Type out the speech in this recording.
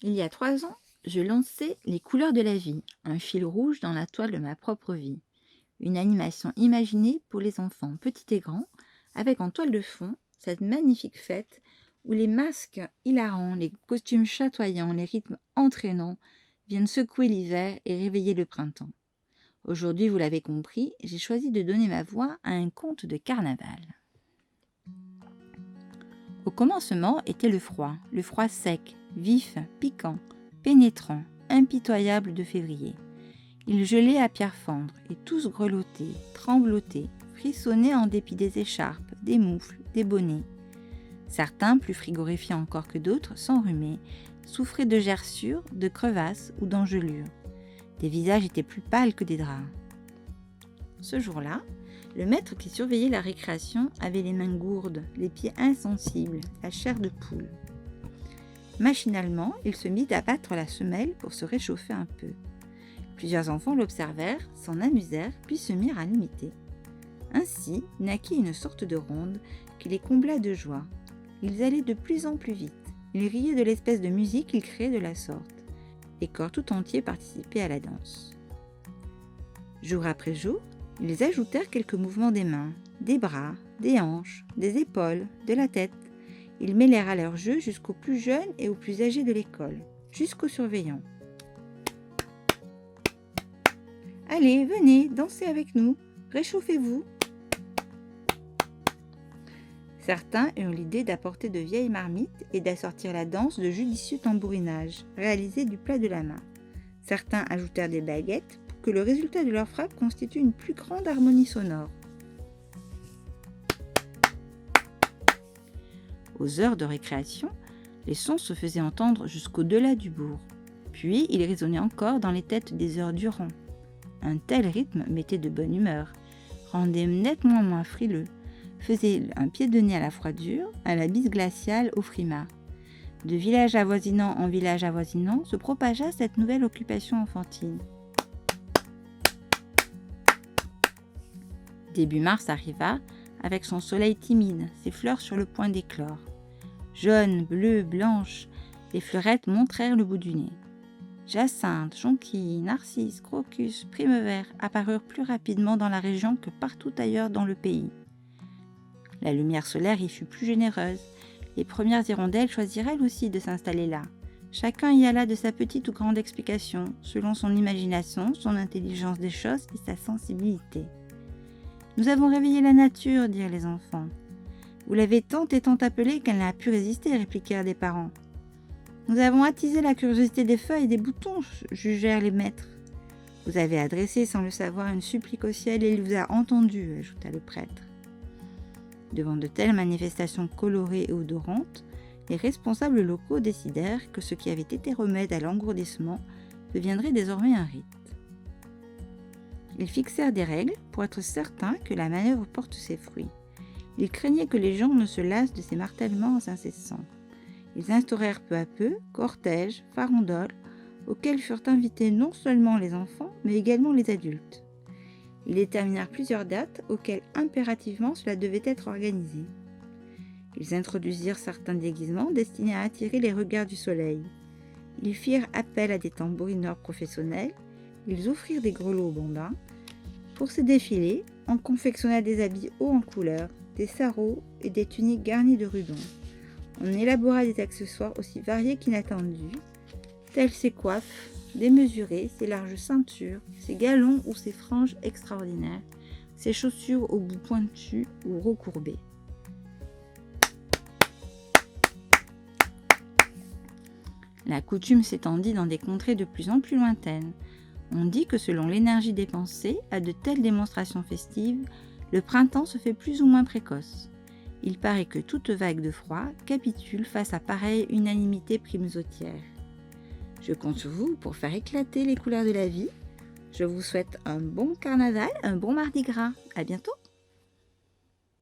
Il y a 3 ans, je lançais Les couleurs de la vie, un fil rouge dans la toile de ma propre vie. Une animation imaginée pour les enfants petits et grands, avec en toile de fond cette magnifique fête où les masques hilarants, les costumes chatoyants, les rythmes entraînants viennent secouer l'hiver et réveiller le printemps. Aujourd'hui, vous l'avez compris, j'ai choisi de donner ma voix à un conte de carnaval. Au commencement était le froid sec, vif, piquant, pénétrant, impitoyable de février. Il gelait à pierre fendre, et tous grelottaient, tremblotaient, frissonnaient en dépit des écharpes, des moufles, des bonnets. Certains, plus frigorifiés encore que d'autres, s'enrhumaient, souffraient de gerçures, de crevasses ou d'engelures. Des visages étaient plus pâles que des draps. Ce jour-là, le maître qui surveillait la récréation avait les mains gourdes, les pieds insensibles, la chair de poule. Machinalement, il se mit à battre la semelle pour se réchauffer un peu. Plusieurs enfants l'observèrent, s'en amusèrent, puis se mirent à l'imiter. Ainsi naquit une sorte de ronde qui les combla de joie. Ils allaient de plus en plus vite. Ils riaient de l'espèce de musique qu'ils créaient de la sorte. Les corps tout entiers participaient à la danse. Jour après jour, ils ajoutèrent quelques mouvements des mains, des bras, des hanches, des épaules, de la tête. Ils mêlèrent à leur jeu jusqu'aux plus jeunes et aux plus âgés de l'école, jusqu'aux surveillants. « Allez, venez, dansez avec nous, réchauffez-vous !» Certains eurent l'idée d'apporter de vieilles marmites et d'assortir la danse de judicieux tambourinages, réalisés du plat de la main. Certains ajoutèrent des baguettes pour que le résultat de leur frappe constitue une plus grande harmonie sonore. Aux heures de récréation, les sons se faisaient entendre jusqu'au-delà du bourg. Puis ils résonnaient encore dans les têtes des heures durant. Un tel rythme mettait de bonne humeur, rendait nettement moins frileux, faisait un pied de nez à la froidure, à la bise glaciale au frimas. De village avoisinant en village avoisinant se propagea cette nouvelle occupation enfantine. Début mars arriva, avec son soleil timide, ses fleurs sur le point d'éclore. Jaunes, bleues, blanches, les fleurettes montrèrent le bout du nez. Jacinthe, jonquilles, narcisses, crocus, primevères apparurent plus rapidement dans la région que partout ailleurs dans le pays. La lumière solaire y fut plus généreuse. Les premières hirondelles choisirent elles aussi de s'installer là. Chacun y alla de sa petite ou grande explication, selon son imagination, son intelligence des choses et sa sensibilité. « Nous avons réveillé la nature, dirent les enfants. « Vous l'avez tant et tant appelée qu'elle n'a pu résister, répliquèrent des parents. « Nous avons attisé la curiosité des feuilles et des boutons, jugèrent les maîtres. « Vous avez adressé sans le savoir une supplique au ciel et il vous a entendu, ajouta le prêtre. Devant de telles manifestations colorées et odorantes, les responsables locaux décidèrent que ce qui avait été remède à l'engourdissement deviendrait désormais un rite. Ils fixèrent des règles pour être certains que la manœuvre porte ses fruits. Ils craignaient que les gens ne se lassent de ces martèlements incessants. Ils instaurèrent peu à peu cortèges, farandoles, auxquels furent invités non seulement les enfants, mais également les adultes. Ils déterminèrent plusieurs dates auxquelles impérativement cela devait être organisé. Ils introduisirent certains déguisements destinés à attirer les regards du soleil. Ils firent appel à des tambourineurs professionnels. Ils offrirent des grelots aux bambins. Pour ces défilés, on confectionna des habits hauts en couleur, des sarraux et des tuniques garnies de rubans. On élabora des accessoires aussi variés qu'inattendus, tels ces coiffes démesurées, ces larges ceintures, ces galons ou ces franges extraordinaires, ces chaussures aux bouts pointus ou recourbés. La coutume s'étendit dans des contrées de plus en plus lointaines. On dit que selon l'énergie dépensée à de telles démonstrations festives, le printemps se fait plus ou moins précoce. Il paraît que toute vague de froid capitule face à pareille unanimité primesautière. Je compte sur vous pour faire éclater les couleurs de la vie. Je vous souhaite un bon carnaval, un bon mardi gras. À bientôt!